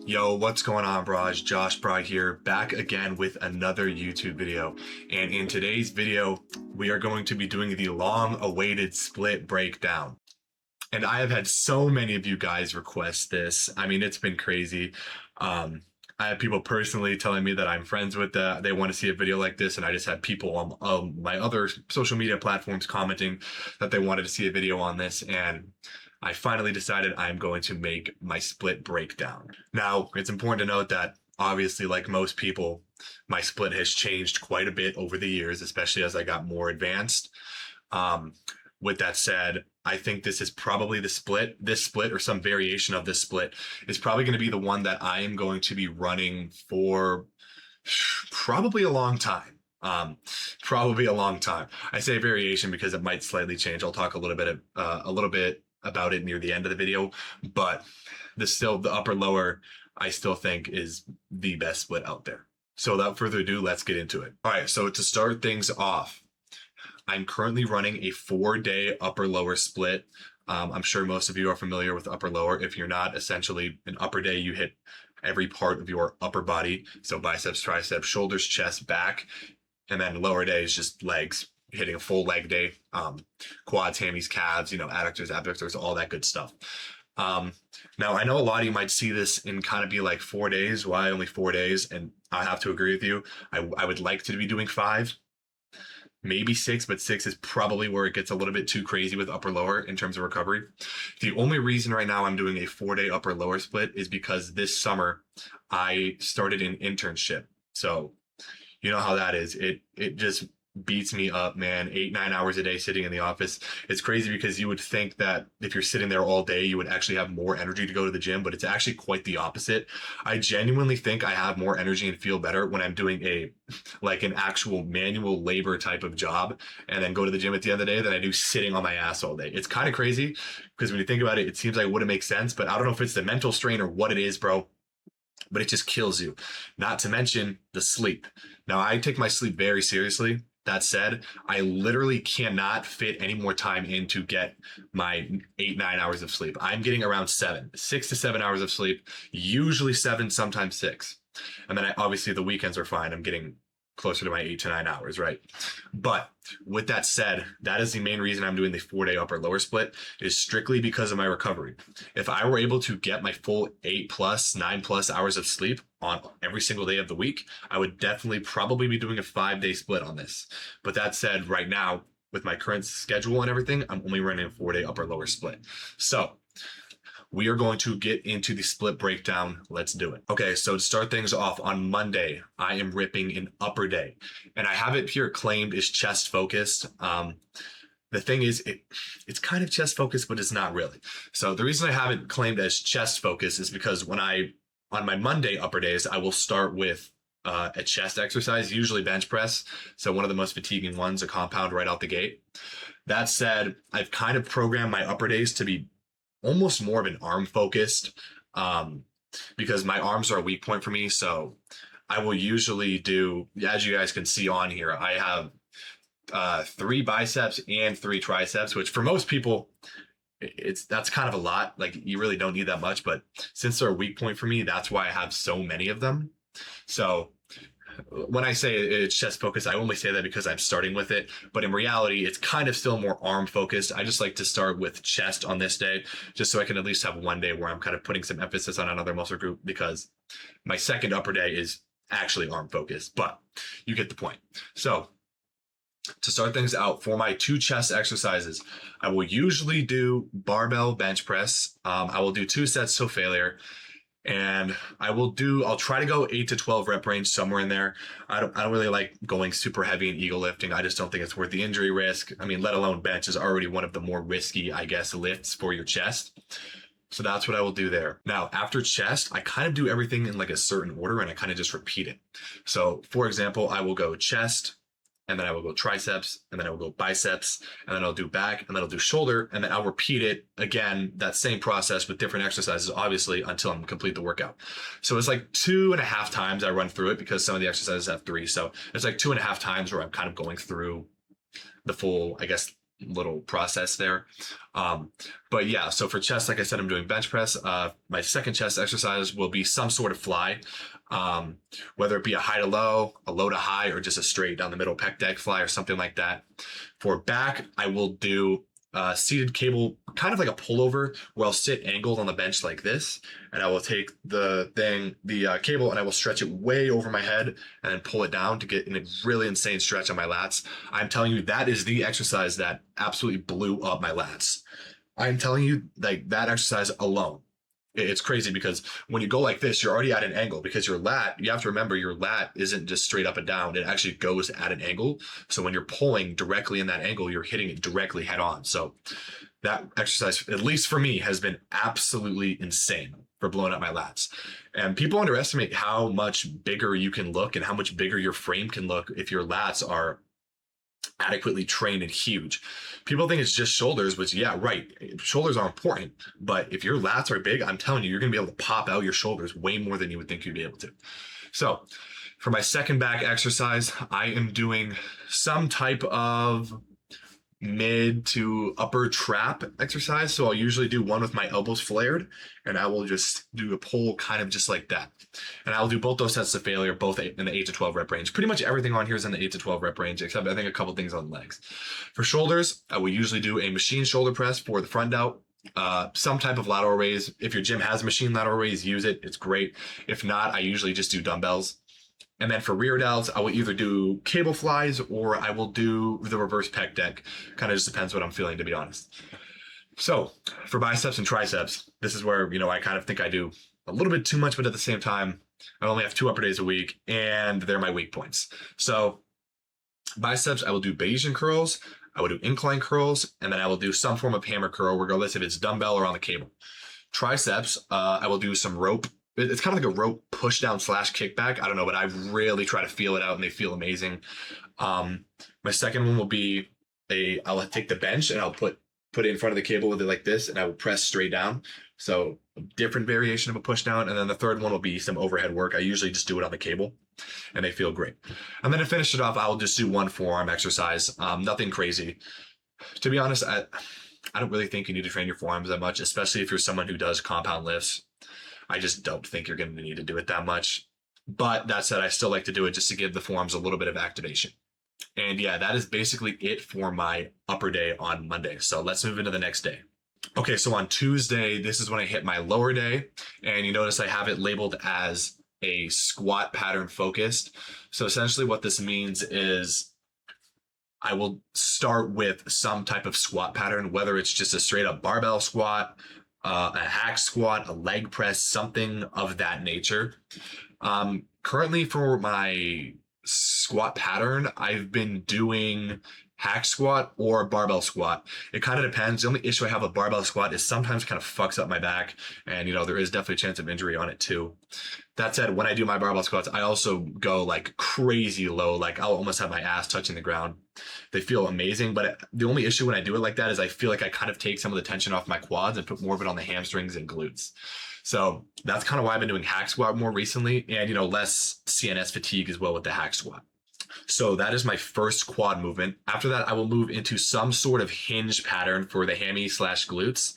Yo, what's going on, bros? JOSHBRAH here, back again with another YouTube video. And in today's video, we are going to be doing the long-awaited split breakdown. And I have had so many of you guys request this. I mean, it's been crazy. I have people personally telling me that I'm friends with they want to see a video like this, and I just had people on my other social media platforms commenting that they wanted to see a video on this, and I finally decided I'm going to make my split breakdown. Now, it's important to note that obviously, like most people, my split has changed quite a bit over the years, especially as I got more advanced. With that said, I think this is probably this split or some variation of this split is probably going to be the one that I am going to be running for probably a long time. Probably a long time. I say variation because it might slightly change. I'll talk a little bit about it near the end of the video, but the upper lower I still think is the best split out there. So without further ado, let's get into it. All right, so to start things off, I'm currently running a 4-day upper lower split. I'm sure most of you are familiar with upper lower. If you're not, essentially an upper day, you hit every part of your upper body. So biceps, triceps, shoulders, chest, back. And then lower day is just legs, hitting a full leg day, quads, hammies, calves, adductors, abductors, all that good stuff. Now, I know a lot of you might see this and kind of be like 4 days. Why only 4 days? And I have to agree with you. I would like to be doing 5, maybe 6, but 6 is probably where it gets a little bit too crazy with upper lower in terms of recovery. The only reason right now I'm doing a 4-day upper lower split is because this summer I started an internship. So you know how that is. It just beats me up, man. 8-9 hours a day sitting in the office. It's crazy because you would think that if you're sitting there all day, you would actually have more energy to go to the gym, but it's actually quite the opposite. I genuinely think I have more energy and feel better when I'm doing an actual manual labor type of job and then go to the gym at the end of the day than I do sitting on my ass all day. It's kind of crazy because when you think about it, it seems like it wouldn't make sense, but I don't know if it's the mental strain or what it is, bro, but it just kills you. Not to mention the sleep. Now, I take my sleep very seriously. That said, I literally cannot fit any more time in to get my 8-9 hours of sleep. I'm getting around 6 to 7 hours of sleep, usually 7, sometimes 6. And then obviously the weekends are fine. I'm getting closer to my 8 to 9 hours, right? But with that said, that is the main reason I'm doing the 4-day upper lower split, is strictly because of my recovery. If I were able to get my full 8+, 9+ hours of sleep on every single day of the week, I would definitely probably be doing a 5-day split on this. But that said, right now, with my current schedule and everything, I'm only running a 4-day upper lower split. So we are going to get into the split breakdown. Let's do it. Okay, so to start things off, on Monday, I am ripping an upper day. And I have it here claimed as chest focused. The thing is, it's kind of chest focused, but it's not really. So the reason I have it claimed as chest focused is because on my Monday upper days, I will start with a chest exercise, usually bench press. So one of the most fatiguing ones, a compound right out the gate. That said, I've kind of programmed my upper days to be almost more of an arm focused, because my arms are a weak point for me. So I will usually do, as you guys can see on here, I have 3 biceps and 3 triceps, which for most people, that's kind of a lot. Like, you really don't need that much, but since they're a weak point for me, that's why I have so many of them. So when I say it's chest focused, I only say that because I'm starting with it. But in reality, it's kind of still more arm focused. I just like to start with chest on this day, just so I can at least have one day where I'm kind of putting some emphasis on another muscle group, because my second upper day is actually arm focused, but you get the point. So to start things out, for my 2 chest exercises, I will usually do barbell bench press. I will do 2 sets till failure. And I'll try to go 8 to 12 rep range, somewhere in there. I don't really like going super heavy in ego lifting. I just don't think it's worth the injury risk. I mean, let alone bench is already one of the more risky, I guess, lifts for your chest. So that's what I will do there. Now, after chest, I kind of do everything in like a certain order, and I kind of just repeat it. So for example, I will go chest, and then I will go triceps, and then I will go biceps, and then I'll do back, and then I'll do shoulder, and then I'll repeat it again, that same process with different exercises, obviously, until I'm complete the workout. So it's like 2.5 times I run through it, because some of the exercises have 3. So it's like 2.5 times where I'm kind of going through the full, I guess, little process there. But yeah, so for chest, like I said, I'm doing bench press. My second chest exercise will be some sort of fly, whether it be a high to low, a low to high, or just a straight down the middle pec deck fly or something like that. For back, I will do seated cable, kind of like a pullover, where I'll sit angled on the bench like this, and I will take the cable, and I will stretch it way over my head and then pull it down to get in a really insane stretch on my lats. I'm telling you, that is the exercise that absolutely blew up my lats. I'm telling you, like, that exercise alone, it's crazy, because when you go like this, you're already at an angle, because your lat, you have to remember, your lat isn't just straight up and down. It actually goes at an angle. So when you're pulling directly in that angle, you're hitting it directly head on. So that exercise, at least for me, has been absolutely insane for blowing up my lats. And people underestimate how much bigger you can look and how much bigger your frame can look if your lats are adequately trained and huge. People think it's just shoulders, which, yeah, right, shoulders are important, but if your lats are big, I'm telling you, you're gonna be able to pop out your shoulders way more than you would think you'd be able to. So for my second back exercise, I am doing some type of mid to upper trap exercise. So I'll usually do one with my elbows flared, and I will just do a pull kind of just like that. And I'll do both those sets to failure, both in the 8 to 12 rep range. Pretty much everything on here is in the 8 to 12 rep range, except I think a couple things on legs. For shoulders, I will usually do a machine shoulder press for the front delt, some type of lateral raise. If your gym has a machine lateral raise, use it. It's great. If not, I usually just do dumbbells. And then for rear delts, I will either do cable flies or I will do the reverse pec deck. Kind of just depends what I'm feeling, to be honest. So for biceps and triceps, this is where, I kind of think I do a little bit too much, but at the same time, I only have 2 upper days a week, and they're my weak points. So biceps, I will do Bayesian curls, I will do incline curls, and then I will do some form of hammer curl, regardless if it's dumbbell or on the cable. Triceps, I will do some rope. It's kind of like a rope push down / kickback. I don't know, but I really try to feel it out, and they feel amazing. My second one will be I'll take the bench and I'll put it in front of the cable with it like this, and I will press straight down. So a different variation of a push down. And then the third one will be some overhead work. I usually just do it on the cable, and they feel great. And then to finish it off, I'll just do one forearm exercise. Nothing crazy. To be honest, I don't really think you need to train your forearms that much, especially if you're someone who does compound lifts. I just don't think you're going to need to do it that much. But that said, I still like to do it just to give the forearms a little bit of activation. And yeah, that is basically it for my upper day on Monday. So let's move into the next day. Okay, so on Tuesday, this is when I hit my lower day. And you notice I have it labeled as a squat pattern focused. So essentially what this means is I will start with some type of squat pattern, whether it's just a straight up barbell squat, a hack squat, a leg press, something of that nature. Currently for my squat pattern, I've been doing hack squat or barbell squat. It kind of depends. The only issue I have with barbell squat is sometimes kind of fucks up my back, and there is definitely a chance of injury on it too. That said, when I do my barbell squats, I also go like crazy low. Like I'll almost have my ass touching the ground. They feel amazing, but the only issue when I do it like that is I feel like I kind of take some of the tension off my quads and put more of it on the hamstrings and glutes. So that's kind of why I've been doing hack squat more recently, and less CNS fatigue as well with the hack squat. So that is my first quad movement. After that, I will move into some sort of hinge pattern for the hammy / glutes.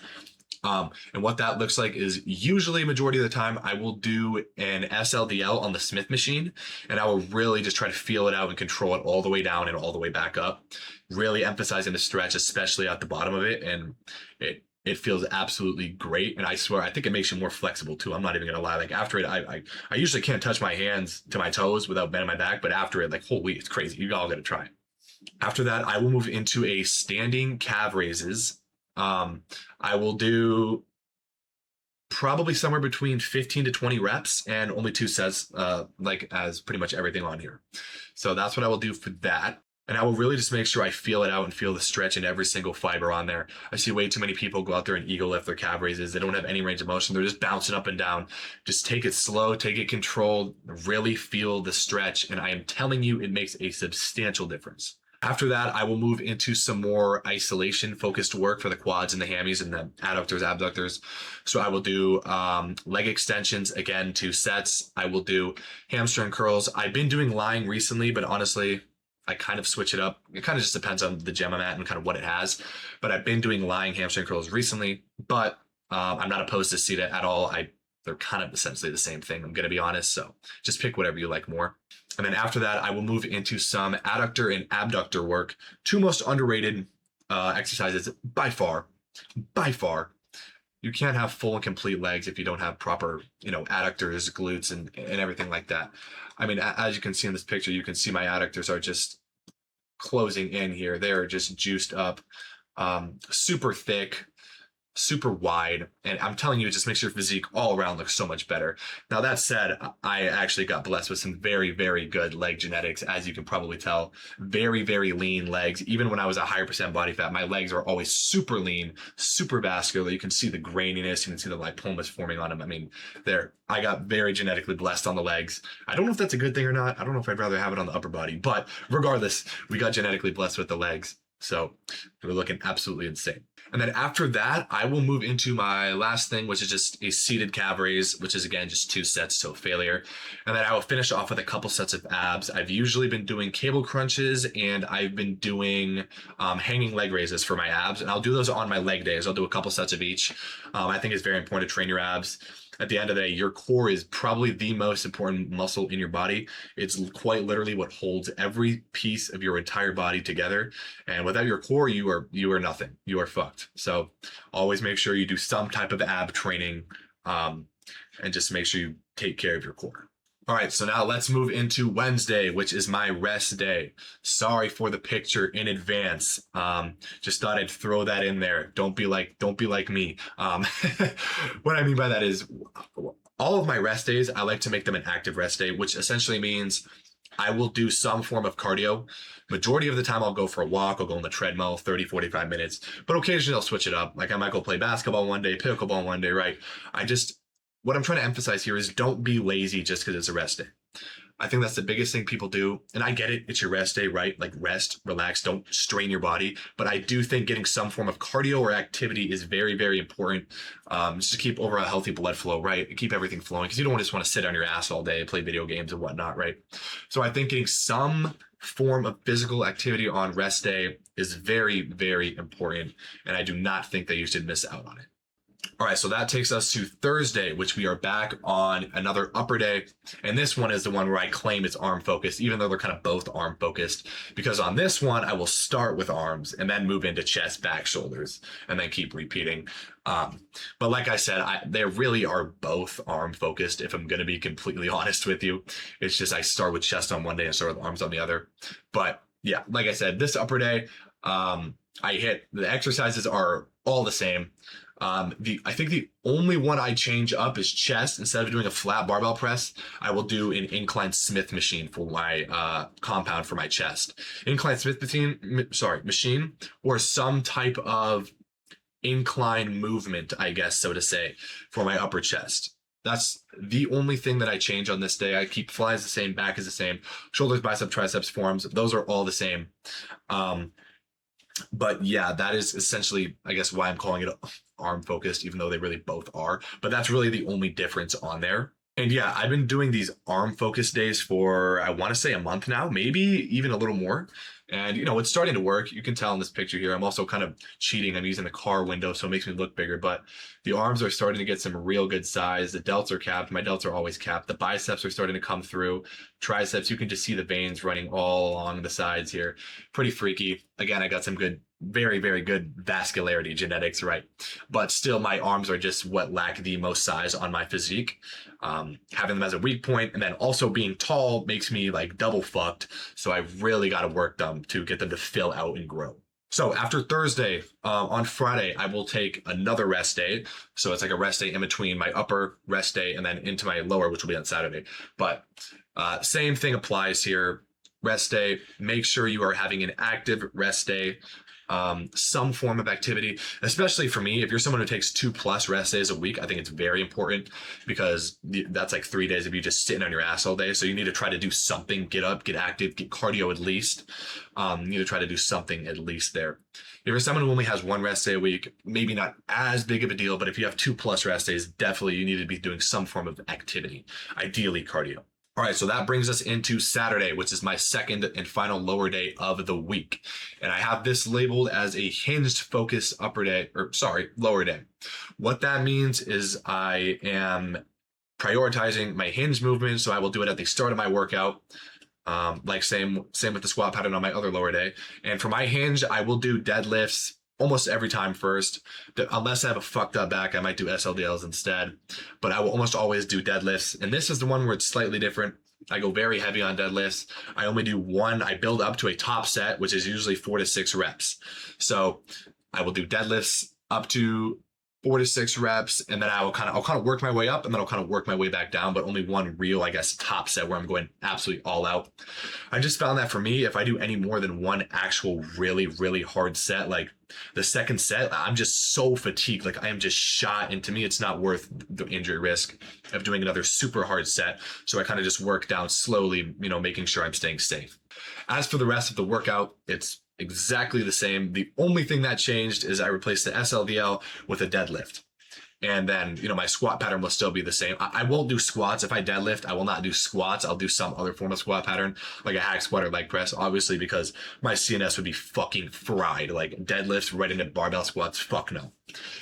And what that looks like is usually majority of the time I will do an SLDL on the Smith machine, and I will really just try to feel it out and control it all the way down and all the way back up, really emphasizing the stretch, especially at the bottom of it. And it feels absolutely great. And I swear, I think it makes you more flexible too. I'm not even gonna lie. Like after it, I usually can't touch my hands to my toes without bending my back, but after it, like, holy, it's crazy. You all gotta try it. After that, I will move into a standing calf raises. I will do probably somewhere between 15 to 20 reps and only 2 sets, like as pretty much everything on here. So that's what I will do for that. And I will really just make sure I feel it out and feel the stretch in every single fiber on there. I see way too many people go out there and ego lift their calf raises. They don't have any range of motion. They're just bouncing up and down. Just take it slow, take it controlled, really feel the stretch. And I am telling you, it makes a substantial difference. After that, I will move into some more isolation focused work for the quads and the hammies and the adductors, abductors. So I will do leg extensions, again, 2 sets. I will do hamstring curls. I've been doing lying recently, but honestly, I kind of switch it up. It kind of just depends on the gym I'm at and kind of what it has. But I've been doing lying hamstring curls recently, but I'm not opposed to seated at all. They're kind of essentially the same thing, I'm going to be honest. So just pick whatever you like more. And then after that, I will move into some adductor and abductor work. Two most underrated exercises by far. By far. You can't have full and complete legs if you don't have proper, adductors, glutes, and everything like that. I mean, as you can see in this picture, you can see my adductors are just closing in here. They're just juiced up, super thick, super wide, and I'm telling you, it just makes your physique all around look so much better. Now, that said, I actually got blessed with some very, very good leg genetics, as you can probably tell. Very, very lean legs. Even when I was a higher percent body fat, my legs are always super lean, super vascular. You can see the graininess, you can see the lipomas forming on them. I mean, I got very genetically blessed on the legs. I don't know if that's a good thing or not. I don't know if I'd rather have it on the upper body, but regardless, we got genetically blessed with the legs. So we're looking absolutely insane. And then after that, I will move into my last thing, which is just a seated calf raise, which is again just 2 sets till failure. And then I will finish off with a couple sets of abs. I've usually been doing cable crunches, and I've been doing hanging leg raises for my abs. And I'll do those on my leg days. I'll do a couple sets of each. I think it's very important to train your abs. At the end of the day, your core is probably the most important muscle in your body. It's quite literally what holds every piece of your entire body together. And without your core, you are nothing. You are fucked. So always make sure you do some type of ab training, and just make sure you take care of your core. All right, so now let's move into Wednesday, which is my rest day. Sorry for the picture in advance. Just thought I'd throw that in there. Don't be like me. What I mean by that is all of my rest days, I like to make them an active rest day, which essentially means I will do some form of cardio. Majority of the time I'll go for a walk, I'll go on the treadmill, 30, 45 minutes, but occasionally I'll switch it up. Like I might go play basketball one day, pickleball one day, right? What I'm trying to emphasize here is don't be lazy just because it's a rest day. I think that's the biggest thing people do. And I get it. It's your rest day, right? Like rest, relax, don't strain your body. But I do think getting some form of cardio or activity is very, very important, just to keep overall healthy blood flow, right? Keep everything flowing, because you don't just want to sit on your ass all day, play video games and whatnot, right? So I think getting some form of physical activity on rest day is very, very important. And I do not think that you should miss out on it. All right, so that takes us to Thursday, which we are back on another upper day. And this one is the one where I claim it's arm focused, even though they're kind of both arm focused, because on this one, I will start with arms and then move into chest, back, shoulders, and then keep repeating. But like I said, they really are both arm focused, if I'm going to be completely honest with you. It's just I start with chest on one day and start with arms on the other. But yeah, like I said, this upper day, the exercises are all the same. I think the only one I change up is chest. Instead of doing a flat barbell press, I will do an incline Smith machine for my compound for my chest. Incline Smith machine, or some type of incline movement, I guess, so to say, for my upper chest. That's the only thing that I change on this day. I keep flies the same, back is the same, shoulders, bicep, triceps, forearms. Those are all the same. But yeah, that is essentially, I guess, why I'm calling it arm focused, even though they really both are. But that's really the only difference on there. And yeah, I've been doing these arm focus days for, I want to say, a month now, maybe even a little more. And, it's starting to work. You can tell in this picture here, I'm also kind of cheating. I'm using the car window, so it makes me look bigger. But the arms are starting to get some real good size. The delts are capped. My delts are always capped. The biceps are starting to come through. Triceps, you can just see the veins running all along the sides here. Pretty freaky. Again, I got some good, very, very good vascularity genetics, right? But still, my arms are just what lack the most size on my physique. Having them as a weak point and then also being tall makes me like double fucked. So I really got to work them to get them to fill out and grow. So after Thursday, on Friday, I will take another rest day. So it's like a rest day in between my upper rest day and then into my lower, which will be on Saturday. But same thing applies here. Rest day, make sure you are having an active rest day. Some form of activity, especially for me, if you're someone who takes 2+ rest days a week, I think it's very important, because that's like 3 days of you just sitting on your ass all day. So you need to try to do something, get up, get active, get cardio at least. You need to try to do something at least there. If you're someone who only has 1 rest day a week, maybe not as big of a deal, but if you have 2+ rest days, definitely you need to be doing some form of activity, ideally cardio. All right, so that brings us into Saturday, which is my second and final lower day of the week. And I have this labeled as a hinged focused lower day. What that means is I am prioritizing my hinge movement, so I will do it at the start of my workout. Like same with the squat pattern on my other lower day. And for my hinge, I will do deadlifts almost every time first. Unless I have a fucked up back, I might do SLDLs instead. But I will almost always do deadlifts. And this is the one where it's slightly different. I go very heavy on deadlifts. I only do one. I build up to a top set, which is usually 4 to 6 reps. So I will do deadlifts up to 4 to 6 reps, and then I'll kind of work my way up, and then I'll kind of work my way back down, but only one real, I guess, top set where I'm going absolutely all out. I just found that for me, if I do any more than one actual really, really hard set, like the second set, I'm just so fatigued. Like I am just shot, and to me, it's not worth the injury risk of doing another super hard set. So I kind of just work down slowly, making sure I'm staying safe. As for the rest of the workout, it's exactly the same. The only thing that changed is I replaced the SLDL with a deadlift. And then, my squat pattern will still be the same. I won't do squats. If I deadlift, I will not do squats. I'll do some other form of squat pattern, like a hack squat or leg press, obviously, because my CNS would be fucking fried. Like deadlifts right into barbell squats, fuck no.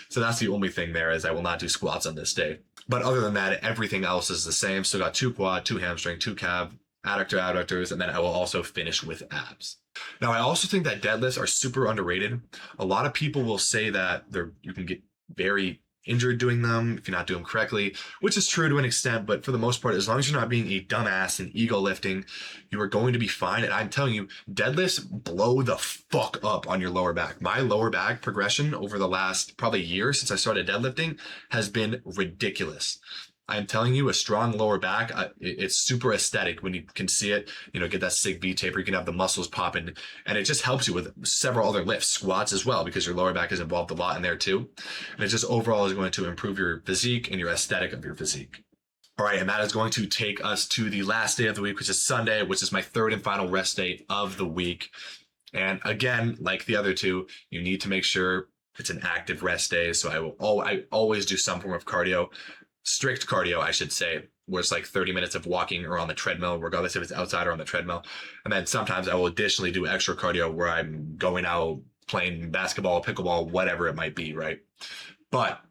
So that's the only thing there, is I will not do squats on this day. But other than that, everything else is the same. Still got 2 quad, 2 hamstring, 2 calf, adductors, and then I will also finish with abs. Now, I also think that deadlifts are super underrated. A lot of people will say that you can get very injured doing them if you're not doing them correctly, which is true to an extent, but for the most part, as long as you're not being a dumbass and ego lifting, you are going to be fine. And I'm telling you, deadlifts blow the fuck up on your lower back. My lower back progression over the last probably year since I started deadlifting has been ridiculous. I'm telling you, a strong lower back, it's super aesthetic when you can see it, get that sig V taper, you can have the muscles popping, and it just helps you with several other lifts, squats as well, because your lower back is involved a lot in there too. And it just overall is going to improve your physique and your aesthetic of your physique. All right, and that is going to take us to the last day of the week, which is Sunday, which is my third and final rest day of the week. And again, like the other two, you need to make sure it's an active rest day. So I always do some form of cardio. Strict cardio, I should say, where it's like 30 minutes of walking or on the treadmill, regardless if it's outside or on the treadmill. And then sometimes I will additionally do extra cardio where I'm going out playing basketball, pickleball, whatever it might be, right? But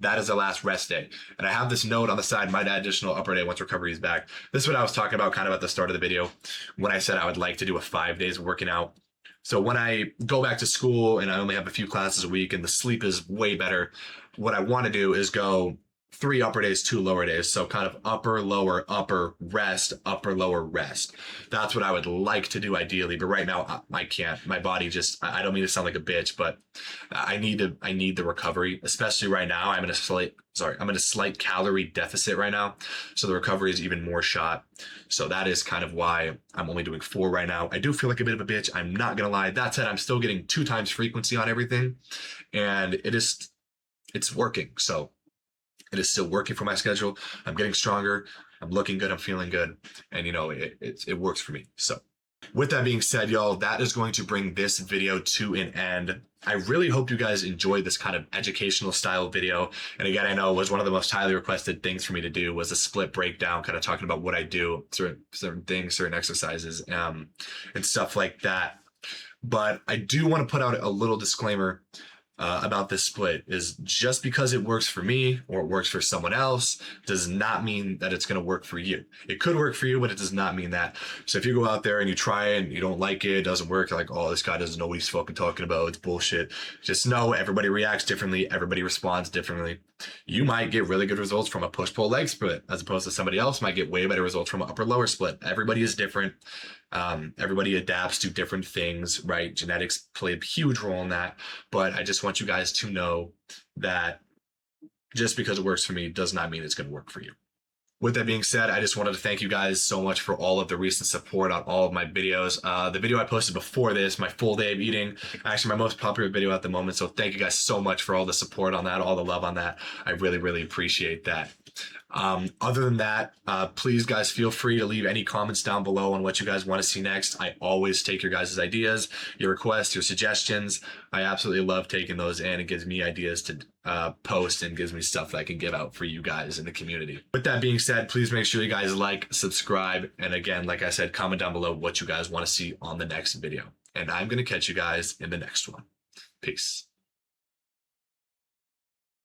that is the last rest day. And I have this note on the side, might add additional upper day once recovery is back. This is what I was talking about kind of at the start of the video when I said I would like to do a 5 days of working out. So when I go back to school and I only have a few classes a week and the sleep is way better, what I want to do is go 3 upper days, 2 lower days. So kind of upper, lower, upper, rest, upper, lower, rest. That's what I would like to do ideally. But right now I can't. My body just, I don't mean to sound like a bitch, but I need the recovery, especially right now. I'm in a slight calorie deficit right now. So the recovery is even more shot. So that is kind of why I'm only doing 4 right now. I do feel like a bit of a bitch. I'm not going to lie. That said, I'm still getting 2 times frequency on everything. And it's working. So it is still working for my schedule. I'm getting stronger. I'm looking good. I'm feeling good. And it works for me. So with that being said, y'all, that is going to bring this video to an end. I really hope you guys enjoyed this kind of educational style video. And again, I know it was one of the most highly requested things for me to do was a split breakdown, kind of talking about what I do, certain things, certain exercises, and stuff like that. But I do want to put out a little disclaimer about this split. Is just because it works for me or it works for someone else does not mean that it's going to work for you. It could work for you, but it does not mean that. So if you go out there and you try it and you don't like it, doesn't work, you're like, oh, this guy doesn't know what he's fucking talking about, it's bullshit. Just know everybody reacts differently. Everybody responds differently. You might get really good results from a push-pull leg split as opposed to somebody else might get way better results from an upper-lower split. Everybody is different. Everybody adapts to different things, right? Genetics play a huge role in that. But I just want you guys to know that just because it works for me does not mean it's going to work for you. With that being said, I just wanted to thank you guys so much for all of the recent support on all of my videos. The video I posted before this, my full day of eating, actually my most popular video at the moment. So thank you guys so much for all the support on that, all the love on that. I really, really appreciate that. Other than that, please guys feel free to leave any comments down below on what you guys want to see next. I always take your guys' ideas, your requests, your suggestions. I absolutely love taking those in. It gives me ideas to post and gives me stuff that I can give out for you guys in the community. With that being said, please make sure you guys like, subscribe, and again, like I said, comment down below what you guys want to see on the next video. And I'm going to catch you guys in the next one. Peace.